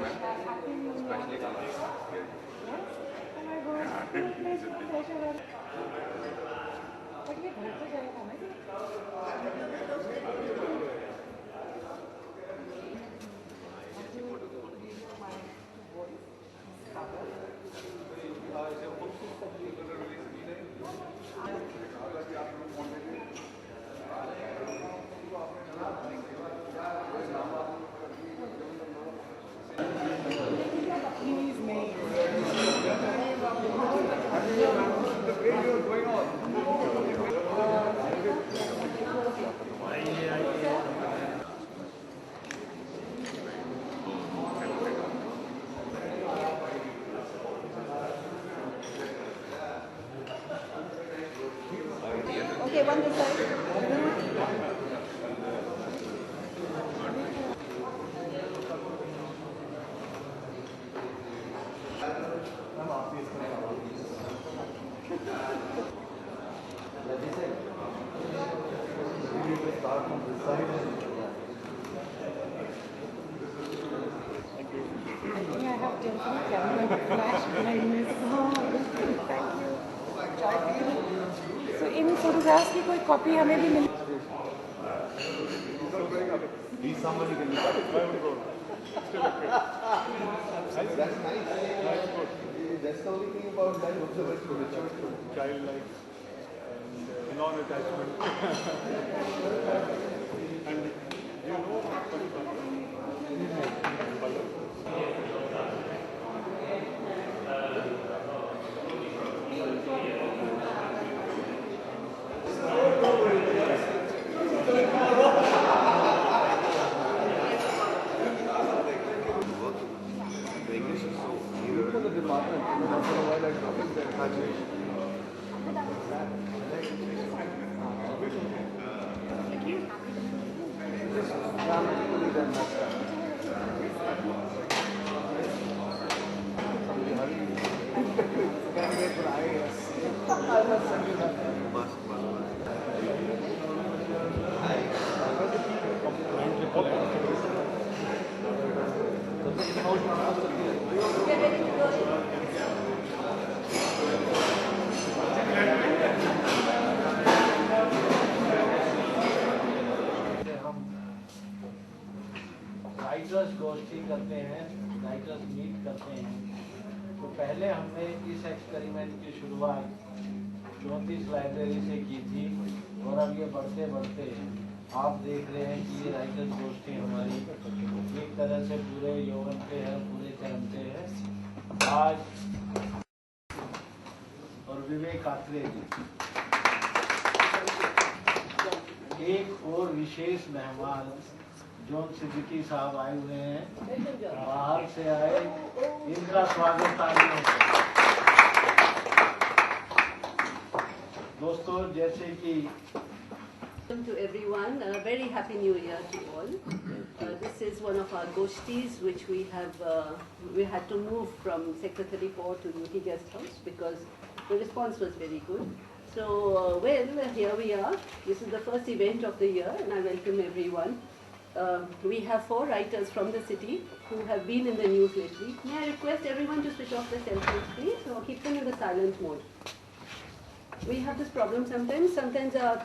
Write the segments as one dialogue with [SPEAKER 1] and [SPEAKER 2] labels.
[SPEAKER 1] Especially colors.
[SPEAKER 2] Okay, one this side.
[SPEAKER 3] Start from this side.
[SPEAKER 2] I have different camera flash blindness. Thank you. So in photographs की कोई copy हमें भी मिल.
[SPEAKER 3] Be somebody can be cut. That's nice. That's the only thing about that observation.
[SPEAKER 4] Childlike and non-attachment. And you know
[SPEAKER 3] The department, once in a while I drop it there. Dramatically done that. Somebody hurry. Can't wait for IAS. I must send you that.
[SPEAKER 5] Writers गोष्ठी करते हैं, writers meet करते हैं, तो पहले हमने इस experiment की शुरुआत 34 लाइब्रेरी से की थी और अब ये बढ़ते बढ़ते आप देख रहे हैं कि ये राइटर्स गोष्ठी हमारी एक तरह से पूरे यौवन पे है, पूरे चरण पे है। आज और विवेक आत्रे जी एक और विशेष मेहमान जोन सिद्दीकी साहब आए हुए हैं, बाहर से आए, इनका स्वागत तालियों से। दोस्तों जैसे कि
[SPEAKER 6] to everyone, a very happy new year to all. This is one of our goshthis which we had to move from Sector 34 to UT Guest House because the response was very good. So well, here we are. This is the first event of the year and I welcome everyone. We have 4 writers from the city who have been in the news lately. May I request everyone to switch off their cell phones please or keep them in the silent mode. We have this problem sometimes. Sometimes our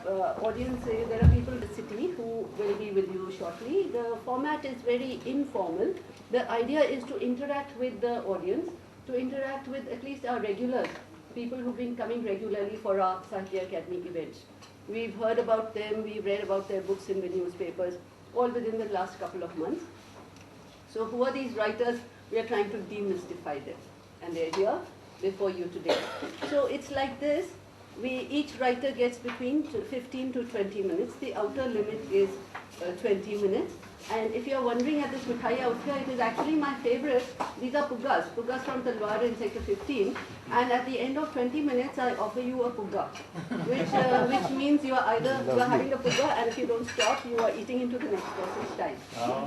[SPEAKER 6] audience, there are people in the city who will be with you shortly. The format is very informal. The idea is to interact with the audience, to interact with at least our regulars, people who've been coming regularly for our Sahitya Akademi events. We've heard about them, we've read about their books in the newspapers, all within the last couple of months. So who are these writers? We are trying to demystify them. And they're here before you today. So it's like this. Each writer gets between 15 to 20 minutes. The outer limit is 20 minutes. And if you're wondering at this mithai out here, it is actually my favorite. These are puggas from Talwar in Sector 15. And at the end of 20 minutes, I offer you a pugga, which means you are having a pugga, and if you don't stop, you are eating into the next person's time. So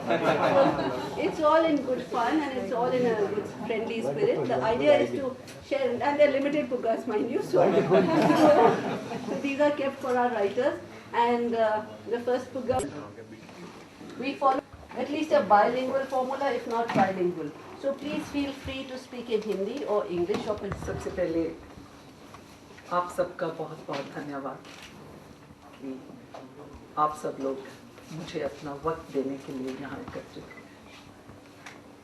[SPEAKER 6] it's all in good fun, and it's all in a good friendly spirit. The idea is to share, and they're limited puggas, mind you. So, so these are kept for our writers. And the first pugga, we follow at least a bilingual formula, if not trilingual. So please feel free to speak in Hindi or English or Punjabi.
[SPEAKER 1] सबसे पहले आप सबका बहुत बहुत धन्यवाद कि आप सब लोग मुझे अपना वक्त देने के लिए यहाँ एकत्रित हुए।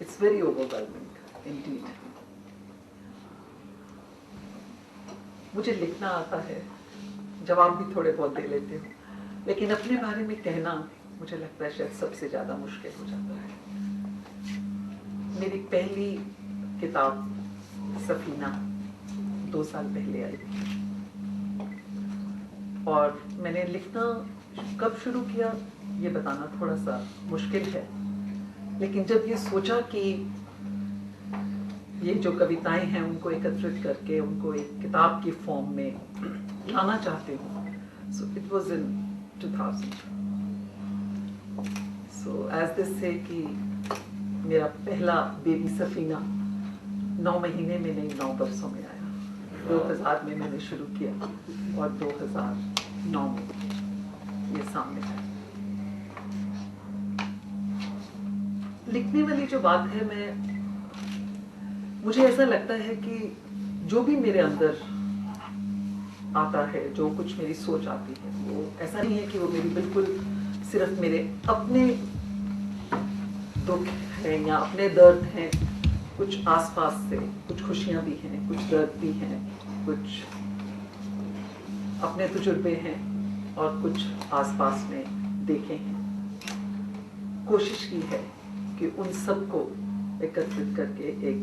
[SPEAKER 1] It's very overwhelming indeed. मुझे लिखना आता है, जवाब भी थोड़े बहुत दे लेते हो, लेकिन अपने बारे में कहना मुझे लगता है शायद सबसे ज़्यादा मुश्किल हो जाता है। मेरी पहली किताब सफीना 2 साल पहले आई और मैंने लिखना कब शुरू किया ये बताना थोड़ा सा मुश्किल है, लेकिन जब ये सोचा कि ये जो कविताएं हैं उनको एकत्रित करके उनको एक किताब की फॉर्म में लाना चाहते हूँ, so it was in 2000. So as this say कि मेरा पहला बेबी सफीना 9 महीने में नहीं 9 बरसों में आया. 2000 में मैंने शुरू किया और 2009 में ये सामने आया. लिखने वाली जो बात है, मुझे ऐसा लगता है कि जो भी मेरे अंदर आता है, जो कुछ मेरी सोच आती है, वो ऐसा नहीं है कि वो मेरी बिल्कुल सिर्फ मेरे अपने दुख हैं या अपने दर्द हैं. कुछ आसपास से कुछ खुशियां भी हैं, कुछ दर्द भी हैं, कुछ अपने तजुर्बे हैं और कुछ आसपास में देखे हैं. कोशिश की है कि उन सबको एकत्रित करके एक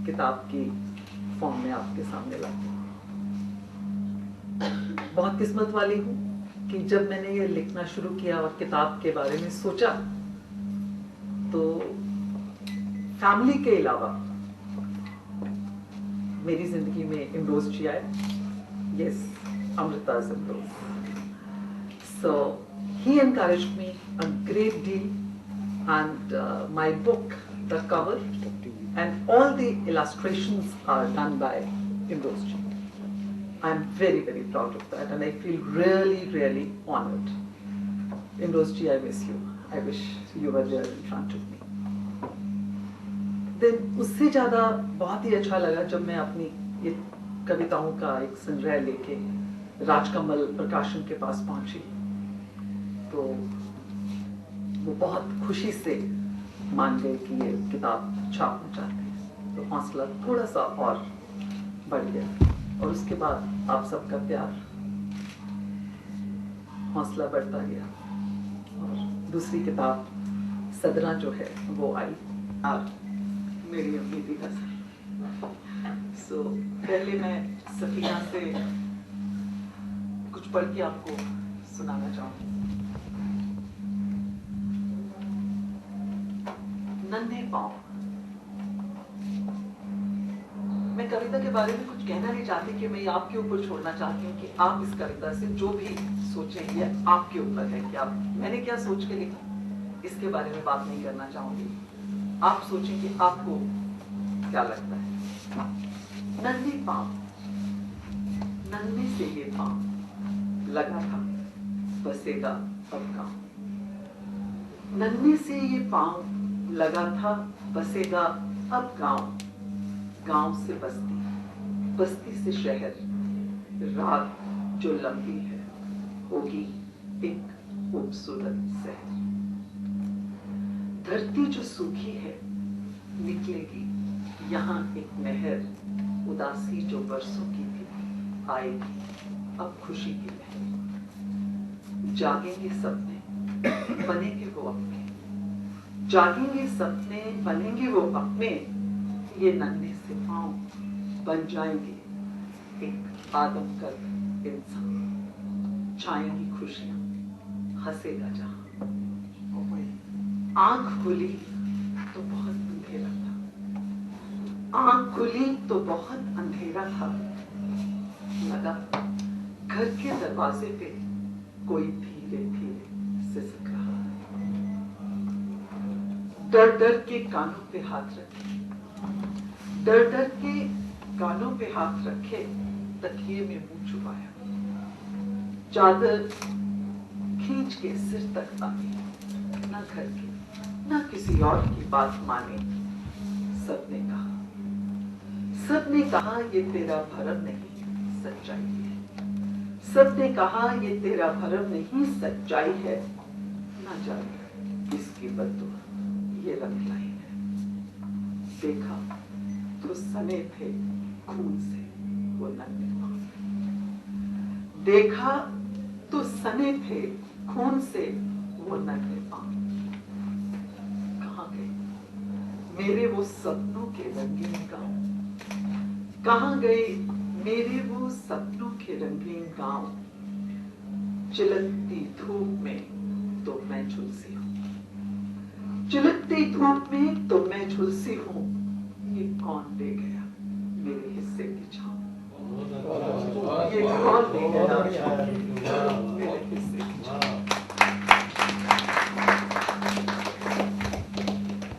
[SPEAKER 1] किताब की फॉर्म में आपके सामने लाती हूँ. बहुत किस्मत वाली हूँ कि जब मैंने ये लिखना शुरू किया और किताब के बारे में सोचा तो फैमिली के अलावा मेरी जिंदगी में इमरोज जी आए. Yes, Amrita Imroz. So he encouraged me a great deal and my book, the cover and all the illustrations are done by Imroz ji. I'm very, very proud of that and I feel really, really honored. Imroz ji, I miss you. I wish you were there in front of me. Then उससे ज़्यादा बहुत ही अच्छा लगा जब मैं अपनी ये कविताओं का एक संग्रह लेके राजकमल प्रकाशन के पास पहुंची तो वो बहुत खुशी से मान गए कि ये किताब छापना चाहते हैं. तो हौसला थोड़ा सा और बढ़ गया और उसके बाद आप सबका प्यार, हौसला बढ़ता गया और दूसरी किताब सदरा जो है वो आई और मेरी उम्मीद का सर. सो पहले मैं सफीना से कुछ पढ़ के आपको सुनाना चाहूँगी. नन्हे पाँव. मैं कविता के बारे में कुछ कहना नहीं चाहती कि मैं आपके ऊपर छोड़ना चाहती हूँ कि आप इस कविता से जो भी सोचें ये आपके ऊपर है कि आप मैंने क्या सोच के लिखा इसके बारे में बात नहीं करना चाहूंगी. आप सोचें कि आपको क्या लगता है. नन्हे पाँव. नन्हे से ये पाँव लगा था बसेगा अब गाँव. नन्हे से ये पाँव लगा था बसेगा अब गांव. गांव से बस्ती, बस्ती से शहर. रात जो लंबी है होगी एक खूबसूरत शहर. धरती जो सूखी है निकलेगी यहाँ एक नहर. उदासी जो बरसों की थी आएगी अब खुशी की लहर. जागेंगे सपने बनेंगे वो अपने. जागेंगे सपने बनेंगे वो अपने. ये नन्हे से पाँव बन जाएंगे एक आदमकद इंसान. छाएंगी खुशियां हंसेगा जहां. आंख खुली तो बहुत अंधेरा था. आंख खुली तो बहुत अंधेरा था. लगा घर के दरवाजे पे कोई धीरे धीरे सिसक रहा. डर डर के कानों पे हाथ रखे. डर डर के कानों पे हाथ रखे. तकिए में मुंह छुपाया. चादर खींच के सिर तक आई. न घर के ना किसी और की बात मानी। सबने कहा ये तेरा भरम नहीं सच्चाई है। सबने कहा ये तेरा भरम नहीं सच्चाई है। ना जाने किसकी बददुआ ये रंग लाई है। देखा तो सने थे खून से वो नन्हे पांव। देखा तो सने थे खून से वो नन्हे पांव। कहाँ गए मेरे वो सपनों के रंगीन गांव। कहाँ गए मेरे वो सपनों के रंगीन गांव। चिलकती धूप में तो मैं झुलसी हूँ। चिलकती धूप में तो मैं झुलसी हूँ। ये कौन ले गया मेरे हिस्से की छाँव। ये कौन ले गया मेरे हिस्से की छाँव।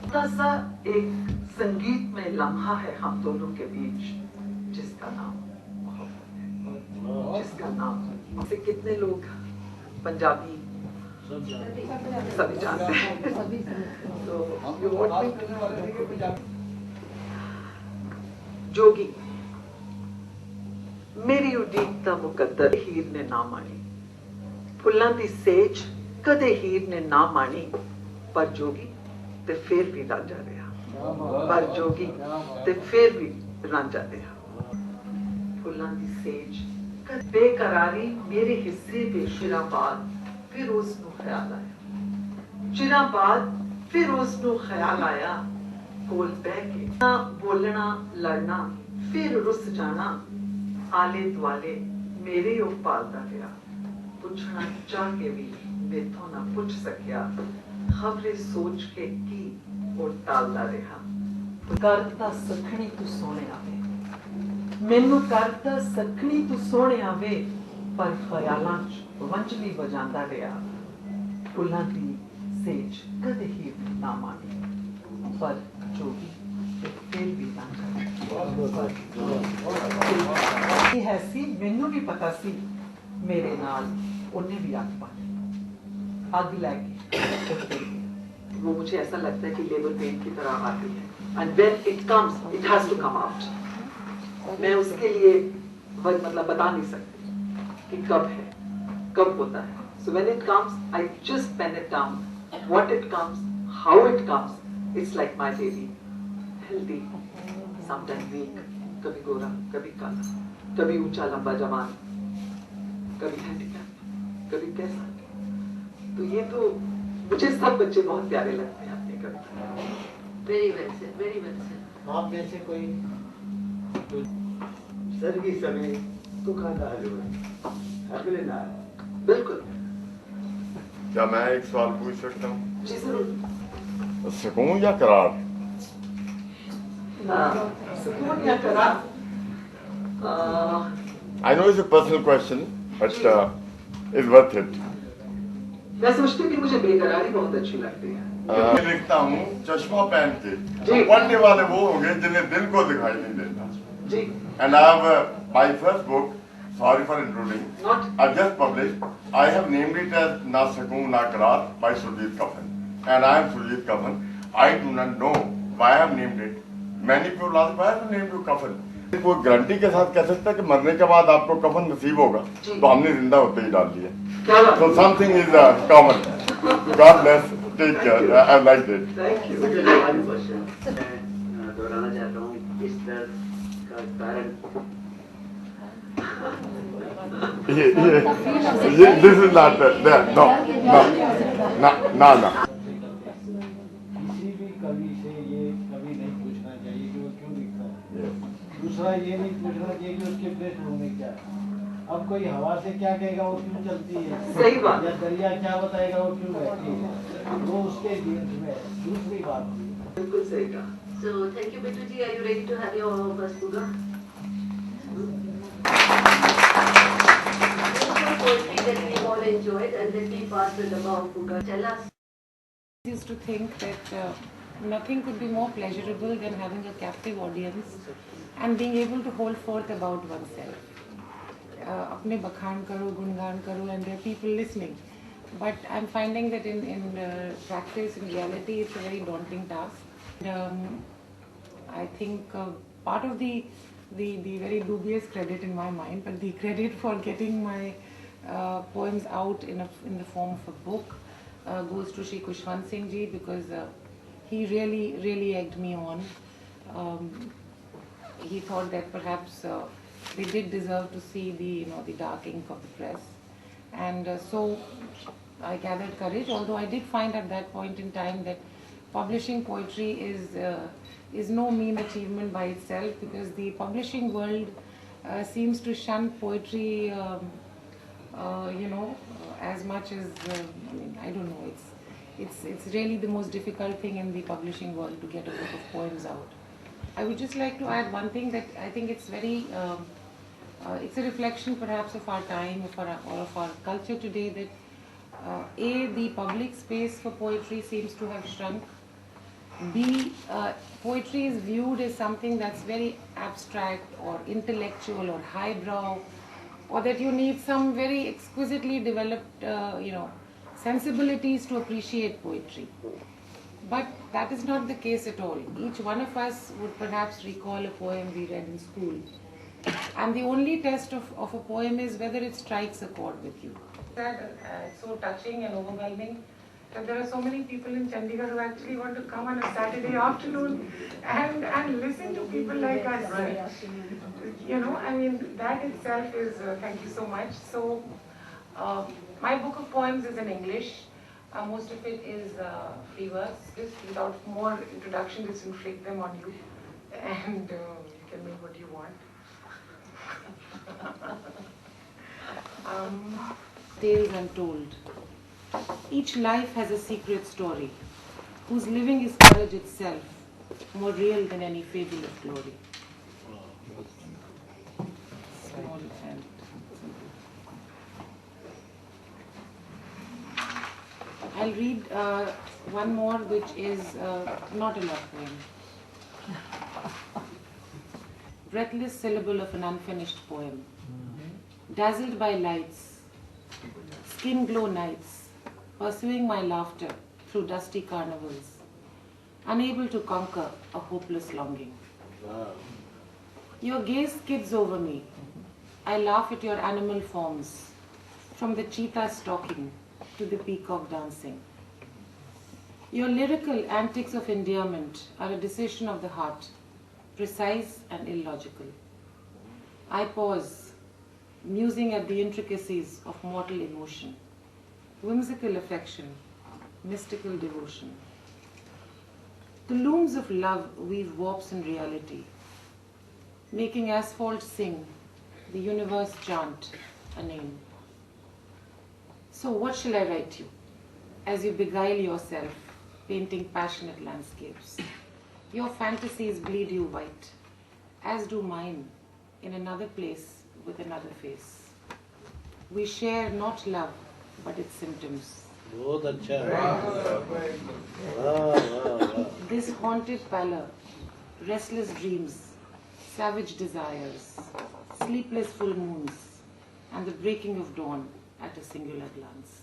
[SPEAKER 1] छोटा सा एक संगीत में लम्हा है हम दोनों के बीच, जिसका नाम मोहब्बत है। जिसका नाम से कितने लोग पंजाबी सभी जानते हैं। तो जोगी मेरी उडीकता मुकद्दर हीर ने ना मानी। फुल्लां दी सेज कदे हीर ने ना मानी। पर जोगी ते फिर भी रांझा रहा। पर जोगी ते फिर भी रांझा रहा। फुल्लां दी सेज बेकरारी मेरे हिस्से बेशिरा बाद फिर उसनू ख्याल आया। चिरा बाद फिर उसनू ख्याल आया। कोल बह के ना बोलना लड़ना फिर रुस जाना। आले दुआले मेरे ओ पालदा रहा। पुछना चाह के भी मेथों ना पुछ सकिया। खबरे सोच के की और टालदा रहा। करता सखणी तू सोने आवे। मैनू करता सखणी तू सोने आवे। पर ख्यालां च वंजली बजांदा रहा। फुल्लां दी सेज कदे ही ना मानी। पर जोगी फिर भी है सी। मैनू भी पता सी मेरे नाल उन्हें भी आग पानी। आग लैके वो मुझे ऐसा लगता है कि लेबर पेन की तरह आती है। And when it comes it has to come out. मैं उसके लिए मतलब बता नहीं सकती कि कब है कब होता है। So when it comes I just pen it down. What it comes, how it comes, it's like my baby. Healthy, sometime weak, कभी गोरा कभी काला, कभी ऊंचा लंबा जवान, कभी हैंडीकैप, कभी कैसा। तो ये तो मुझे सब बच्चे बहुत प्यारे लगते हैं अपनी कविता।
[SPEAKER 6] Very well sir, very well sir.
[SPEAKER 5] आप में से कोई
[SPEAKER 3] सर्गी समय दुकानदार जो है ना।
[SPEAKER 1] बिल्कुल।
[SPEAKER 7] क्या मैं एक सवाल पूछ सकता हूँ?
[SPEAKER 1] जी जरूर।
[SPEAKER 7] सुकून या करार?
[SPEAKER 1] सुकून या करार?
[SPEAKER 7] I know it's a personal question, but it's worth it.
[SPEAKER 1] मैं सोचती हूँ कि मुझे बेकरारी बहुत अच्छी लगती है।
[SPEAKER 7] मैं लिखता हूँ चश्मा पहन के। पढ़ने वाले वो होंगे जिन्हें दिल को दिखाई नहीं देता।
[SPEAKER 1] जी।
[SPEAKER 7] And I have my first book. Sorry for intruding. I've just published. I have named it as Na Sukoon Na Qarar by Surjit Kafan. And I am Surjit Kafan. I do not know why I have named it. Many people ask why I have named you Kafan. कोई guarantee के साथ कह सकता है कि मरने के बाद आपको कफन नसीब होगा, तो हमने जिंदा होते ही डाल दिया। So something is common. God bless. Take care. I like it.
[SPEAKER 1] Thank you.
[SPEAKER 8] मैं दोहराना चाहता हूँ इस दर्द का कारण।
[SPEAKER 7] This is not there. No.
[SPEAKER 5] किसी भी कवि से ये कभी नहीं पूछना चाहिए कि वो क्यों लिखता है। दूसरा ये नहीं पूछना चाहिए कि उसके पृष्ठभूमि क्या है। अब कोई हवा से क्या कहेगा वो क्यों चलती है,
[SPEAKER 1] सही बात।
[SPEAKER 5] या दरिया क्या बताएगा वो क्यों बहती है, वो उसके जीवन में है। दूसरी बात
[SPEAKER 1] बिल्कुल सही कहा।
[SPEAKER 6] So thank you, Bittu ji. Are you ready to have your first puga? Poetry that we all enjoyed, and let me pass the dabba of puga. Tell us.
[SPEAKER 2] I used to think that nothing could be more pleasurable than having a captive audience and being able to hold forth about oneself. अपने बखान करो, गुणगान करो, and there are people listening. but I'm finding that in practice, in reality, it's a very daunting task. I think part of the very dubious credit in my mind, but the credit for getting my poems out in the form of a book goes to Shri Kushwant Singh Ji, because he really egged me on. He thought that perhaps they did deserve to see the dark ink of the press, and so I gathered courage. Although I did find at that point in time that publishing poetry is no mean achievement by itself, because the publishing world seems to shun poetry, as much as I don't know. It's really the most difficult thing in the publishing world to get a book of poems out. I would just like to add one thing, that I think it's very, it's a reflection perhaps of our time, or of our culture today, that the public space for poetry seems to have shrunk. B, poetry is viewed as something that's very abstract or intellectual or highbrow, or that you need some very exquisitely developed, sensibilities to appreciate poetry. But that is not the case at all. Each one of us would perhaps recall a poem we read in school, and the only test of a poem is whether it strikes a chord with you. It's so touching and overwhelming that there are so many people in Chandigarh who actually want to come on a Saturday afternoon and listen to people like us. That itself is, thank you so much. So, my book of poems is in English. Most of it is free verse. Just without more introduction, just inflict them on you, and you can make what you want. Tales untold. Each life has a secret story, whose living is courage itself, more real than any fable of glory. Small and simple. I'll read one more, which is not a love poem. Breathless syllable of an unfinished poem. Dazzled by lights, skin glow nights, pursuing my laughter through dusty carnivals, unable to conquer a hopeless longing. Your gaze skids over me. I laugh at your animal forms, from the cheetah stalking to the peacock dancing. Your lyrical antics of endearment are a decision of the heart, precise and illogical. I pause, musing at the intricacies of mortal emotion, whimsical affection, mystical devotion. The looms of love weave warps in reality, making asphalt sing, the universe chant a name. So what shall I write you, as you beguile yourself, painting passionate landscapes? Your fantasies bleed you white, as do mine, in another place with another face. We share not love, but its symptoms. This haunted pallor, restless dreams, savage desires, sleepless full moons, and the breaking of dawn at a singular glance.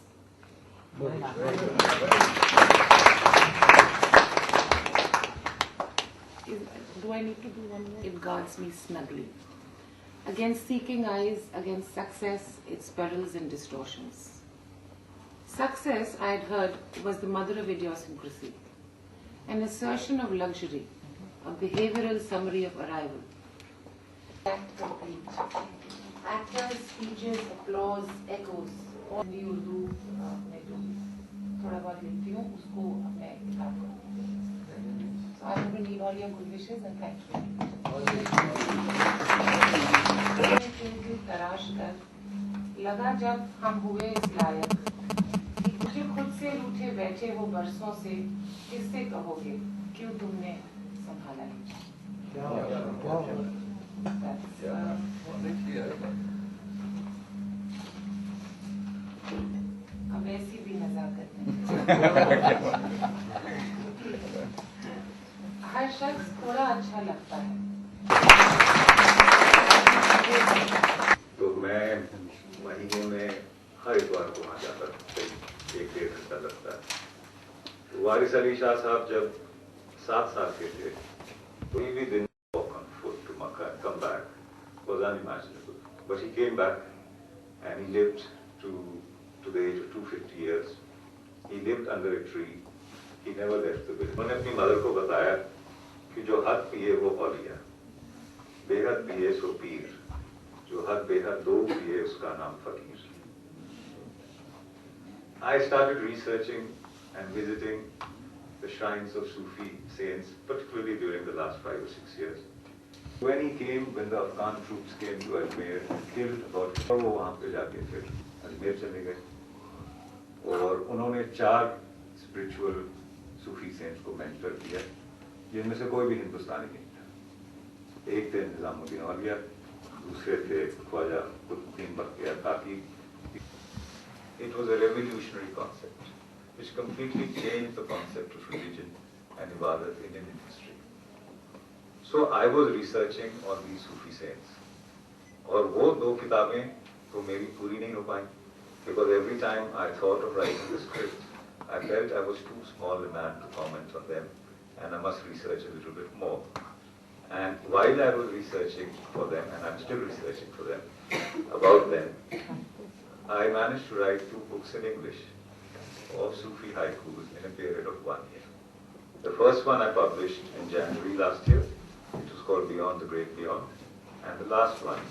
[SPEAKER 2] Do I need to do one more? It guards me snugly. Against seeking eyes, against success, its perils and distortions. Success, I had heard, was the mother of idiosyncrasy, an assertion of luxury, a behavioral summary of arrival. Act complete. Actors, speeches, applause, echoes. Hindi Urdu मैं जो थोड़ा बहुत लिखती हूँ उसको अपने किताब को. So I want to need all your good wishes and thank you. तराश कर लगा जब हम हुए इस लायक कि मुझे खुद से रूठे बैठे हो बरसों से किससे कहोगे क्यों तुमने संभाला ही. अब ऐसी भी नजाकत नहीं. हर शख्स थोड़ा अच्छा लगता है.
[SPEAKER 3] तो मैं महीने में हर इतवार को वहाँ जाता था.
[SPEAKER 9] 1-1.5 घंटा लगता है। तो वारिस अली शाह साहब जब 7 साल के थे, तो he didn't walk on foot to Makkah and come back. It was unimaginable. But he came back and he lived to the age of 250 years. He lived under a tree. He never left the village. उन्होंने अपनी mother को बताया कि जो हद पिए वो औलिया, बेहद पिए सो पीर, जो हद बेहद दो पिए उसका नाम फकीर. I started researching and visiting the shrines of Sufi saints, particularly during the last 5 or 6 years. When the Afghan troops came to Ajmer and killed about, वो वहाँ पे जाके फिर अजमेर चले गए और उन्होंने 4 spiritual Sufi saints को मेंटर किया, जिनमें से कोई भी हिंदुस्तानी नहीं था. एक थे निजामुद्दीन औलिया, दूसरे थे ख्वाजा कुतुबुद्दीन बख्तियार काकी. It was a revolutionary concept, which completely changed the concept of religion and ibadat in Indian history. So I was researching on these Sufi saints, और वो 2 किताबें तो मेरी पूरी नहीं हो पाई, because every time I thought of writing the script, I felt I was too small a man to comment on them, and I must research a little bit more. And while I was researching for them, and I'm still researching for them, about them, I managed to write 2 books in English of Sufi haikus in a period of 1 year. The first one I published in January last year, which was called Beyond the Great Beyond, and the last one,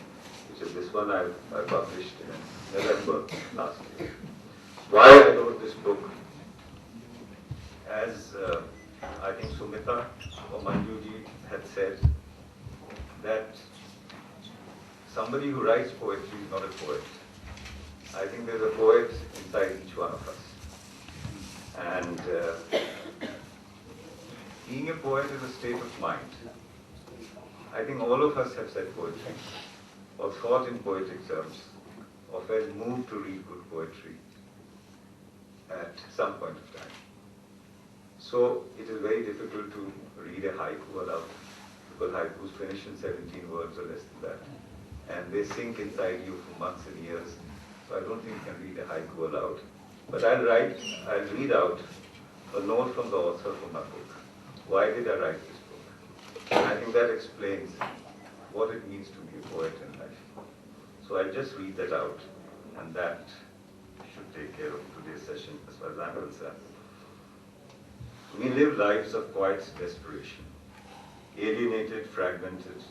[SPEAKER 9] which is this one, I published in November last year. Why I wrote this book? As I think Sumita or Manjuji had said, that somebody who writes poetry is not a poet. I think there's a poet inside each one of us. And being a poet is a state of mind. I think all of us have said poetry, or thought in poetic terms, or felt moved to read good poetry at some point of time. So it is very difficult to read a haiku aloud, because haikus finish in 17 words or less than that. And they sink inside you for months and years. So I don't think you can read a haiku aloud. But I'll read out a note from the author for my book. Why did I write this book? And I think that explains what it means to be a poet in life. So I'll just read that out, and that should take care of today's session as far as I'm concerned. We live lives of quiet desperation, alienated, fragmented,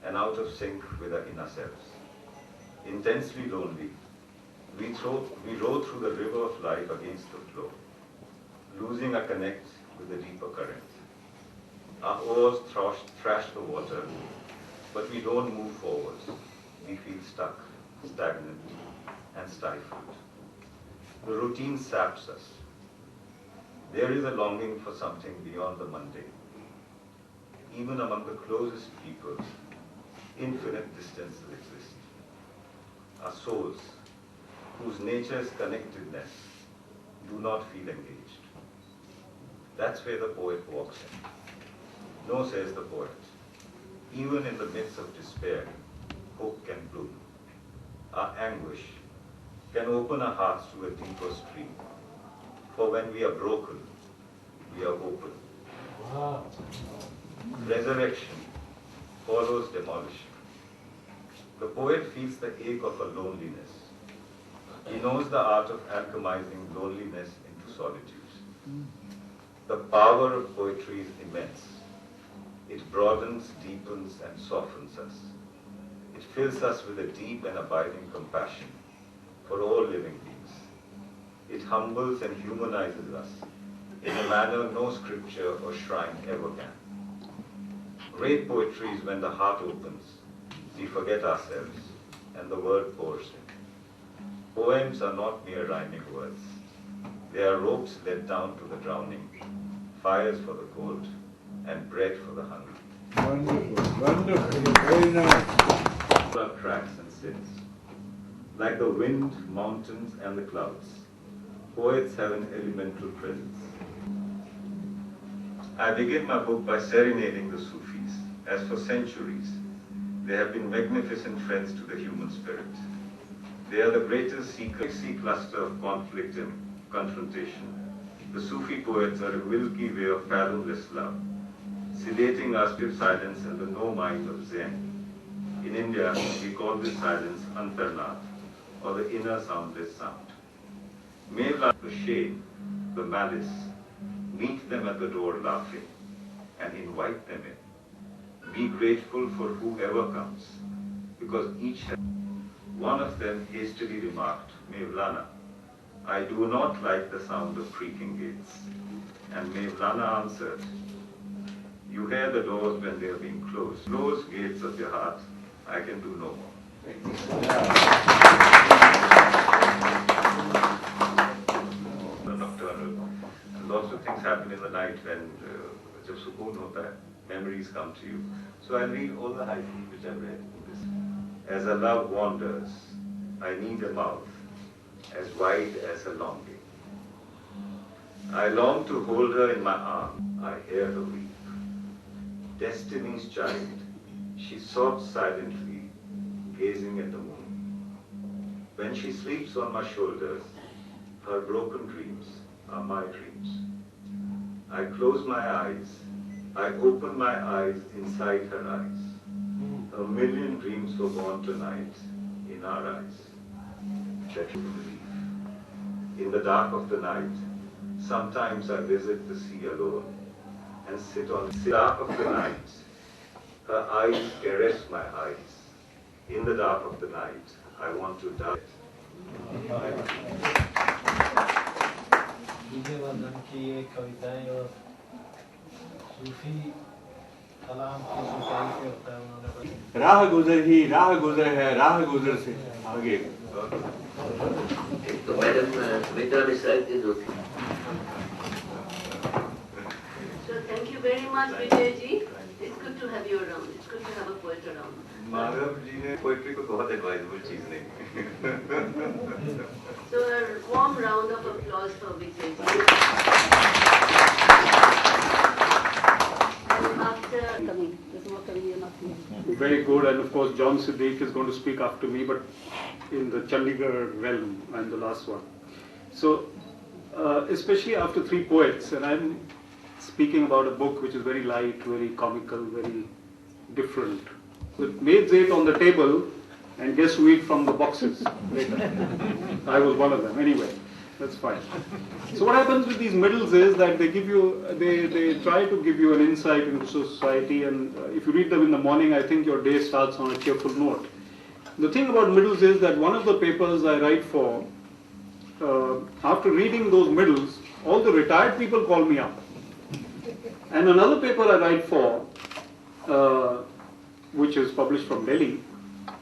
[SPEAKER 9] and out of sync with our inner selves. Intensely lonely, we row through the river of life against the flow, losing our connect with the deeper current. Our oars thrash the water, but we don't move forward. We feel stuck, stagnant, and stifled. The routine saps us. There is a longing for something beyond the mundane. Even among the closest people, infinite distances exist. Our souls, whose nature is connectedness, do not feel engaged. That's where the poet walks in. No, says the poet, even in the midst of despair, hope can bloom. Our anguish can open our hearts to a deeper stream. For when we are broken, we are open.
[SPEAKER 5] Wow.
[SPEAKER 9] Resurrection follows demolition. The poet feels the ache of a loneliness. He knows the art of alchemizing loneliness into solitude. The power of poetry is immense. It broadens, deepens, and softens us. It fills us with a deep and abiding compassion for all living beings. It humbles and humanizes us in a manner no scripture or shrine ever can. Great poetry is when the heart opens, we forget ourselves, and the word pours in. Poems are not mere rhyming words. They are ropes let down to the drowning, fires for the cold, and bread for the hungry.
[SPEAKER 3] Wonderful, wonderful, very nice.
[SPEAKER 9] Of cracks and sins. Like the wind, mountains, and the clouds, poets have an elemental presence. I begin my book by serenading the Sufis, as for centuries they have been magnificent friends to the human spirit. They are the greatest sea cluster of conflict and confrontation. The Sufi poets are a milky way of fathomless love, sedating us with silence and the no mind of Zen. In India, we call this silence antarnath, or the inner soundless sound. May the shame, the malice, meet them at the door laughing and invite them in. Be grateful for whoever comes, because each has. One of them hastily remarked, Mevlana, I do not like the sound of creaking gates. And Mevlana answered, you hear the doors when they are being closed. Close gates of your heart, I can do no more. Nocturnal. And lots of things happen in the night when jab sukoon hota hai, memories come to you. So I read all the haikus which I've read in this. As a love wanders, I need a mouth as wide as a longing. I long to hold her in my arms. I hear her weep. Destiny's child, she sobs silently, gazing at the moon. When she sleeps on my shoulders, her broken dreams are my dreams. I close my eyes, I open my eyes inside her eyes. A million dreams were born tonight in our eyes. That you believe. In the dark of the night, sometimes I visit the sea alone and sit on the dark of the night. Her eyes caress my eyes. In the dark of the night, I want to die.
[SPEAKER 5] Vijayavardhan की ये कविताएं और सूफी कलाम की सुताई पे होता है उन्होंने
[SPEAKER 4] राह गुजर ही राह गुजर है राह गुजर से आगे
[SPEAKER 8] तो मैडम सुमित्रा मिश्रा की जो थी
[SPEAKER 6] So thank you very much, Vijay ji. It's good to have you around. It's good to have a poet around.
[SPEAKER 9] Madhav ji ने पोइट्री को बहुत एडवाइजेबल चीज नहीं
[SPEAKER 6] So a warm round of applause for Vijay ji. And after coming, there's more coming, you're not here.
[SPEAKER 10] Very good, and of course John Siddiq is going to speak after me, but in the Chandigarh realm, I'm the last one. So, especially after three poets, and I'm speaking about a book which is very light, very comical, very different. With maids ate on the table, and guess who ate from the boxes later? I was one of them. Anyway, that's fine. So what happens with these middles is that they give you, they try to give you an insight into society, and if you read them in the morning, I think your day starts on a cheerful note. The thing about middles is that one of the papers I write for, after reading those middles, all the retired people call me up. And another paper I write for, which is published from Delhi,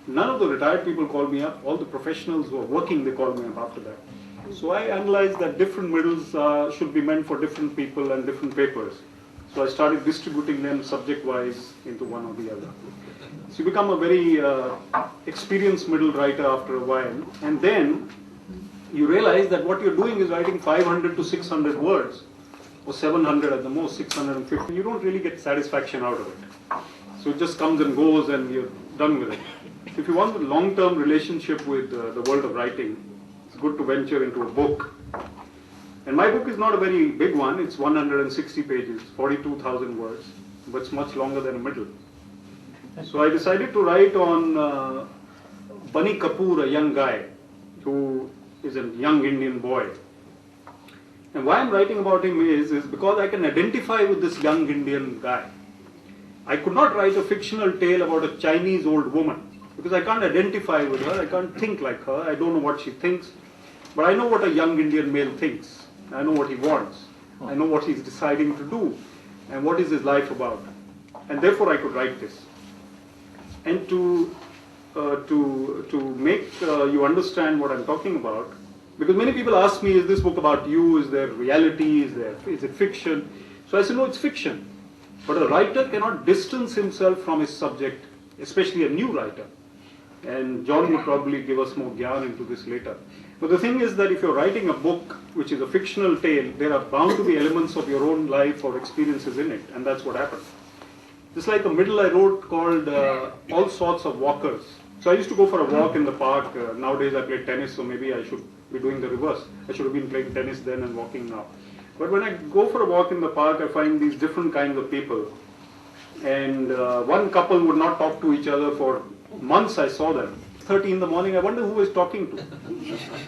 [SPEAKER 10] none of the retired people call me up. All the professionals who are working, they call me up after that. So I analyzed that different middles should be meant for different people and different papers. So I started distributing them subject-wise into one or the other. So you become a very experienced middle writer after a while, and then you realize that what you're doing is writing 500 to 600 words, or 700 at the most, 650. You don't really get satisfaction out of it. So it just comes and goes and you're done with it. So if you want a long-term relationship with the world of writing, it's good to venture into a book. And my book is not a very big one. It's 160 pages, 42,000 words, but it's much longer than a middle. So I decided to write on Bunny Kapoor, a young guy who is a young Indian boy. And why I'm writing about him is because I can identify with this young Indian guy. I could not write a fictional tale about a Chinese old woman because I can't identify with her, I can't think like her, I don't know what she thinks, but I know what a young Indian male thinks. I know what he wants. I know what he's deciding to do and what is his life about. And therefore I could write this. And to make you understand what I'm talking about, because many people ask me, is this book about you? Is there reality? Is it fiction? So I say, no, it's fiction. But a writer cannot distance himself from his subject, especially a new writer. And John will probably give us more gyan into this later. But the thing is that if you're writing a book which is a fictional tale, there are bound to be elements of your own life or experiences in it, and that's what happened. Just like a middle I wrote called All Sorts of Walkers. So I used to go for a walk in the park. Nowadays I play tennis, so maybe I should be doing the reverse. I should have been playing tennis then and walking now. But when I go for a walk in the park, I find these different kinds of people. And one couple would not talk to each other for months. I saw them. 30 in the morning, I wonder who he's talking to.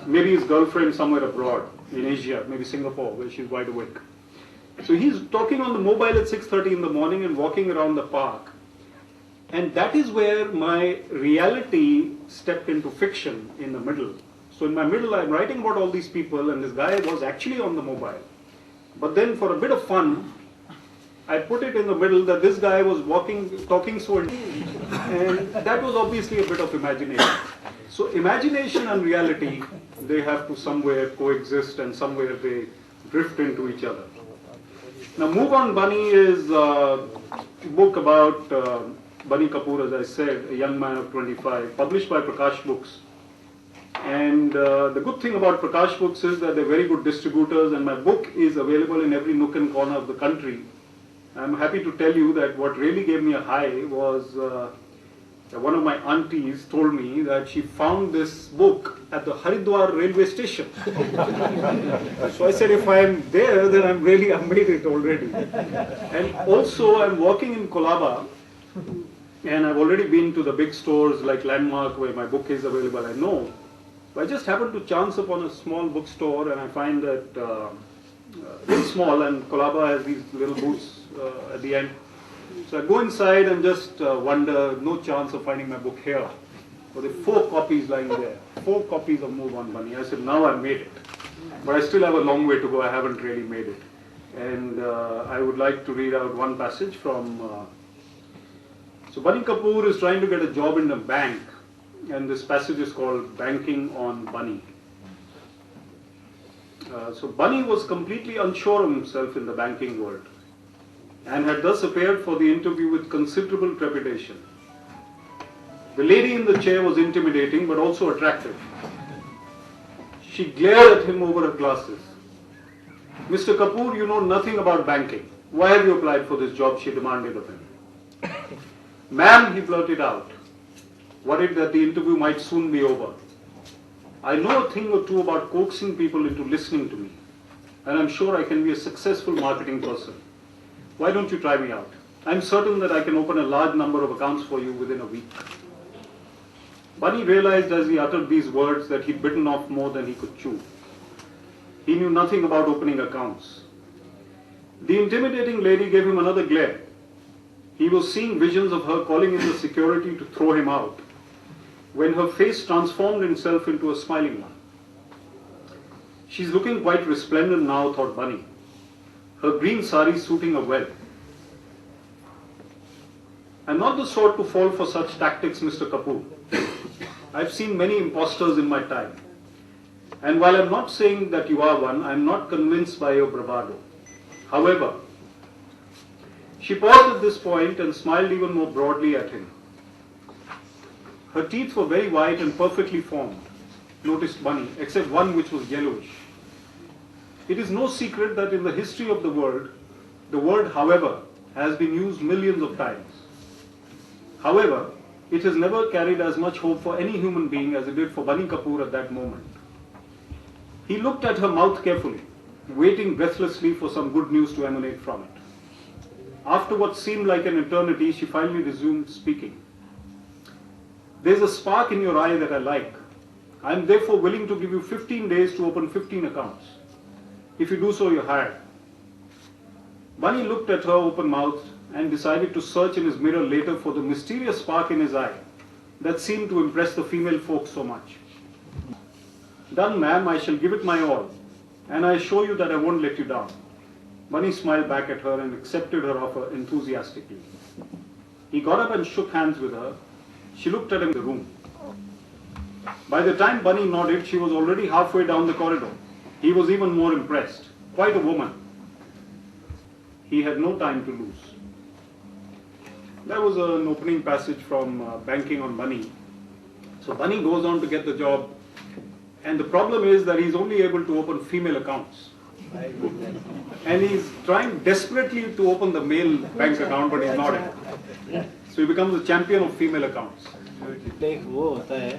[SPEAKER 10] Maybe his girlfriend somewhere abroad, in Asia, maybe Singapore, where she's wide awake. So he's talking on the mobile at 6:30 in the morning and walking around the park. And that is where my reality stepped into fiction in the middle. So in my middle, I'm writing about all these people, and this guy was actually on the mobile. But then for a bit of fun, I put it in the middle that this guy was talking so, and that was obviously a bit of imagination. So imagination and reality, they have to somewhere coexist, and somewhere they drift into each other. Now, Move On Bunny is a book about Bunny Kapoor, as I said, a young man of 25, published by Prakash Books. And the good thing about Prakash Books is that they're very good distributors, and my book is available in every nook and corner of the country. I'm happy to tell you that what really gave me a high was one of my aunties told me that she found this book at the Haridwar railway station. So I said, if I'm there, then I've made it already. And also, I'm walking in Colaba, and I've already been to the big stores like Landmark, where my book is available, I know. But I just happened to chance upon a small bookstore, and I find that it's small, and Colaba has these little booths at the end. So I go inside and just wonder, no chance of finding my book here. But there are 4 copies lying there, 4 copies of Move On Bunny. I said, now I've made it. But I still have a long way to go, I haven't really made it. And I would like to read out one passage from... So Bunny Kapoor is trying to get a job in a bank, and this passage is called Banking on Bunny. So Bunny was completely unsure of himself in the banking world, and had thus appeared for the interview with considerable trepidation. The lady in the chair was intimidating but also attractive. She glared at him over her glasses. "Mr. Kapoor, you know nothing about banking. Why have you applied for this job?" she demanded of him. "Ma'am," he blurted out, worried that the interview might soon be over, "I know a thing or two about coaxing people into listening to me, and I'm sure I can be a successful marketing person. Why don't you try me out? I'm certain that I can open a large number of accounts for you within a week." Bunny realized as he uttered these words that he'd bitten off more than he could chew. He knew nothing about opening accounts. The intimidating lady gave him another glare. He was seeing visions of her calling in the security to throw him out, when her face transformed itself into a smiling one. She's looking quite resplendent now, thought Bunny, her green sari suiting her well. I'm not the sort to fall for such tactics, Mr. Kapoor. I've seen many impostors in my time. And while I'm not saying that you are one, I'm not convinced by your bravado. However, she paused at this point and smiled even more broadly at him. Her teeth were very white and perfectly formed, noticed Bunny, except one which was yellowish. It is no secret that in the history of the word however has been used millions of times. However, it has never carried as much hope for any human being as it did for Bunny Kapoor at that moment. He looked at her mouth carefully, waiting breathlessly for some good news to emanate from it. After what seemed like an eternity, she finally resumed speaking. "There's a spark in your eye that I like. I am therefore willing to give you 15 days to open 15 accounts. If you do so, you're hired." Bunny looked at her open-mouthed and decided to search in his mirror later for the mysterious spark in his eye that seemed to impress the female folk so much. "Done, ma'am, I shall give it my all, and I assure you that I won't let you down." Bunny smiled back at her and accepted her offer enthusiastically. He got up and shook hands with her. She looked at him in the room. By the time Bunny nodded, she was already halfway down the corridor. He was even more impressed. Quite a woman. He had no time to lose. That was an opening passage from Banking on Bunny. So Bunny goes on to get the job, and the problem is that he's only able to open female accounts. And he's trying desperately to open the male bank account, but he's not able. So he becomes a champion of female accounts.
[SPEAKER 5] Take वो होता है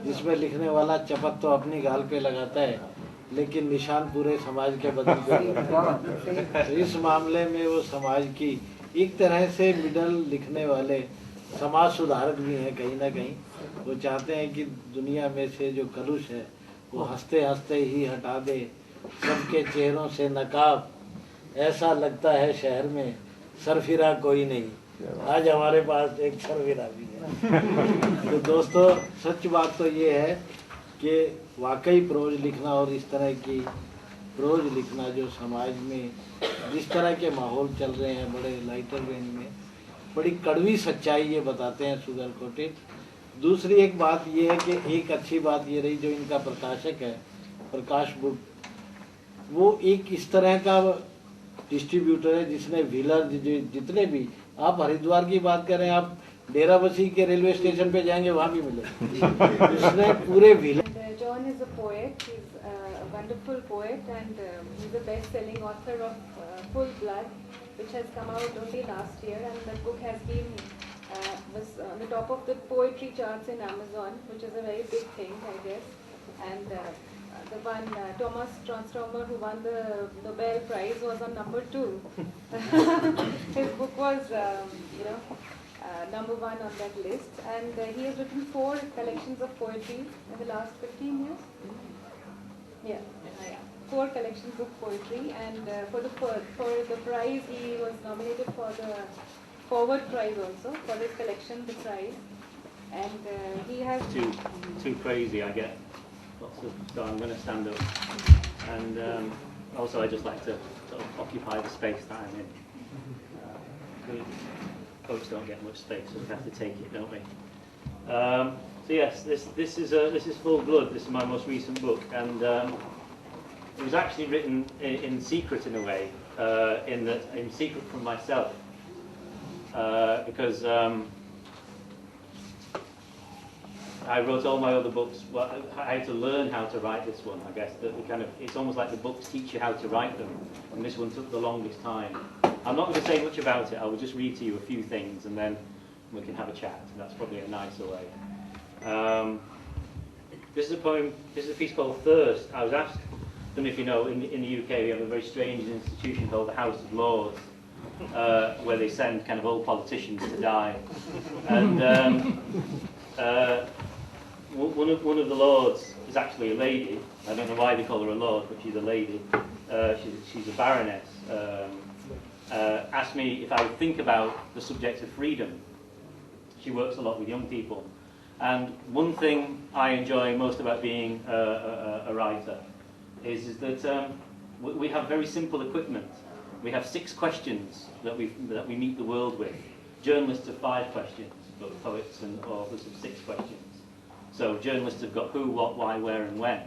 [SPEAKER 5] जिसमें लिखने वाला चपत तो अपनी गाल पे लगाता है लेकिन निशान पूरे समाज के बदन पे लगता है। तो इस मामले में वो समाज की एक तरह से मिडल लिखने वाले समाज सुधारक भी हैं कहीं ना कहीं। वो चाहते हैं कि दुनिया में से जो कलुष है वो हंसते हंसते ही हटा दे सबके चेहरों से नकाब, ऐसा लगता है शहर में सरफिरा कोई नहीं। आज हमारे पास एक सरफिरा भी है। तो दोस्तों सच बात तो ये है कि वाकई प्रोज लिखना और इस तरह की प्रोज लिखना जो समाज में जिस तरह के माहौल चल रहे हैं बड़े लाइटर वेन में, बड़ी कड़वी सच्चाई ये बताते हैं शुगर कोटेड। दूसरी एक बात ये है कि एक अच्छी बात ये रही जो इनका प्रकाशक है प्रकाश बुक, वो एक इस तरह का डिस्ट्रीब्यूटर है जिसने व्हीलर जितने भी, आप हरिद्वार की बात करें, आप डेराबसी के रेलवे स्टेशन पे जाएंगे वहाँ भी मिलेगा। इसने पूरे wheeler.
[SPEAKER 11] John is a poet. He's a wonderful poet, and he's a best-selling author of Full Blood, which has come out only last year, and the book has been was on the top of the poetry charts in Amazon, which is a very big thing, I guess. And the one Thomas Transformer, who won the Nobel Prize, was on number 2. His book was, number 1 on that list, and he has written 4 collections of poetry in the last 15 years. Yeah. 4 collections of poetry, and for the prize he was nominated for the Forward Prize also for his collection, The Prize, and he has
[SPEAKER 12] too crazy. I get lots of, so I'm going to stand up, and also I just like to sort of occupy the space that I'm in. Folks don't get much space, so we have to take it, don't we? So yes, this is Full Blood. This is my most recent book, and it was actually written in secret in a way, in secret from myself, because I wrote all my other books. Well, I had to learn how to write this one. I guess that it's almost like the books teach you how to write them, and this one took the longest time. I'm not going to say much about it. I will just read to you a few things, and then we can have a chat. That's probably a nicer way. This is a poem. This is a piece called Thirst. I was asked, I don't know if you know, in the UK we have a very strange institution called the House of Lords, where they send kind of old politicians to die. And one of the lords is actually a lady. I don't know why they call her a lord, but she's a lady. She's a baroness. Asked me if I would think about the subject of freedom. She works a lot with young people. And one thing I enjoy most about being a writer is that we have very simple equipment. We have 6 questions that we meet the world with. Journalists have 5 questions, but poets and authors have 6 questions. So journalists have got who, what, why, where, and when,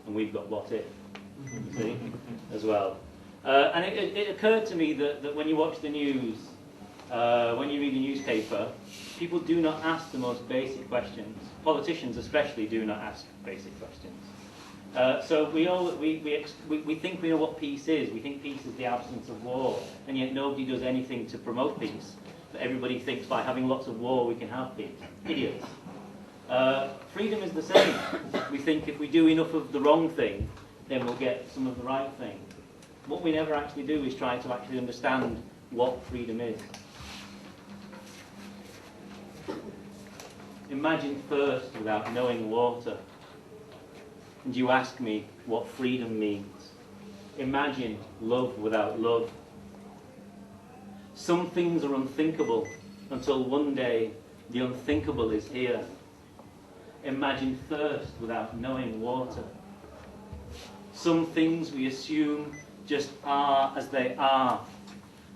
[SPEAKER 12] and we've got what if, see, as well. And it occurred to me that when you watch the news, when you read a newspaper, people do not ask the most basic questions. Politicians especially do not ask basic questions. So we think we know what peace is. We think peace is the absence of war, and yet nobody does anything to promote peace. But everybody thinks by having lots of war we can have peace. Idiots. Freedom is the same. We think if we do enough of the wrong thing, then we'll get some of the right thing. What we never actually do is try to actually understand what freedom is. Imagine thirst without knowing water. And you ask me what freedom means. Imagine love without love. Some things are unthinkable until one day the unthinkable is here. Imagine thirst without knowing water. Some things we assume just are as they are.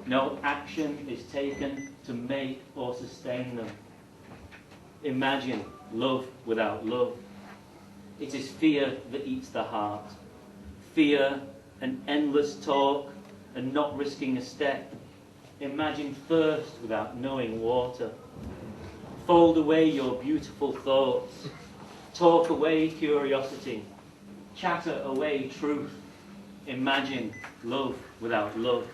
[SPEAKER 12] No action is taken to make or sustain them. Imagine love without love. It is fear that eats the heart. Fear and endless talk and not risking a step. Imagine thirst without knowing water. Fold away your beautiful thoughts. Talk away curiosity. Chatter away truth. Imagine love without love.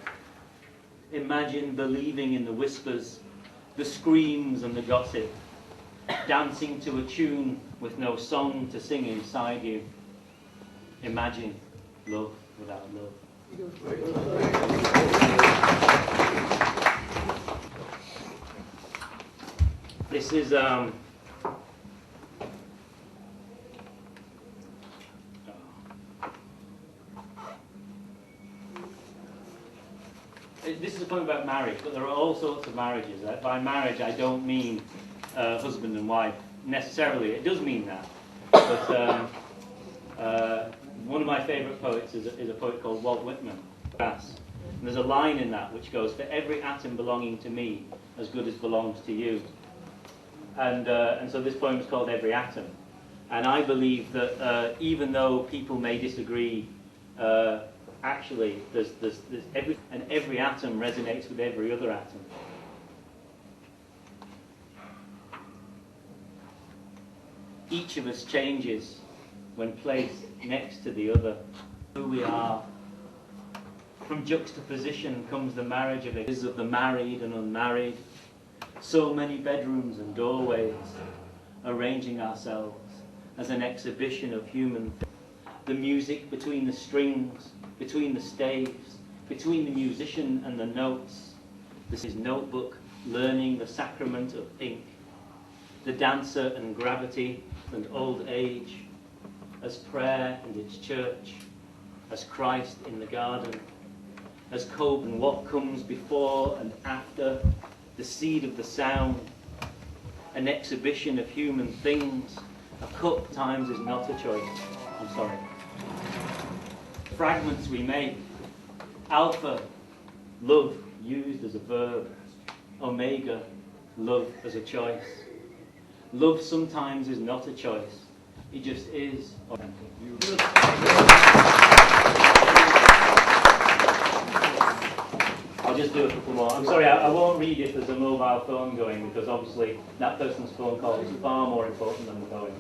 [SPEAKER 12] Imagine believing in the whispers, the screams and the gossip. dancing to a tune with no song to sing inside you. Imagine love without love. This is this is a poem about marriage, but there are all sorts of marriages. By marriage, I don't mean husband and wife necessarily. It does mean that, but one of my favourite poets is a poet called Walt Whitman. And there's a line in that which goes, "For every atom belonging to me, as good as belongs to you." And so this poem is called Every Atom. And I believe that even though people may disagree, actually there's every atom resonates with every other atom. Each of us changes when placed next to the other. Who we are. From juxtaposition comes the marriage of the married and unmarried. So many bedrooms and doorways, arranging ourselves as an exhibition of human things. The music between the strings, between the staves, between the musician and the notes. This is notebook, learning the sacrament of ink. The dancer and gravity and old age, as prayer and its church, as Christ in the garden, as Cope and what comes before and after, the seed of the sound, an exhibition of human things. A cup times is not a choice. I'm sorry. Fragments we make. Alpha, love used as a verb. Omega, love as a choice. Love sometimes is not a choice. It just is. I'll just do a couple more. I'm sorry, I won't read if there's a mobile phone going, because obviously that person's phone call is far more important than the poem.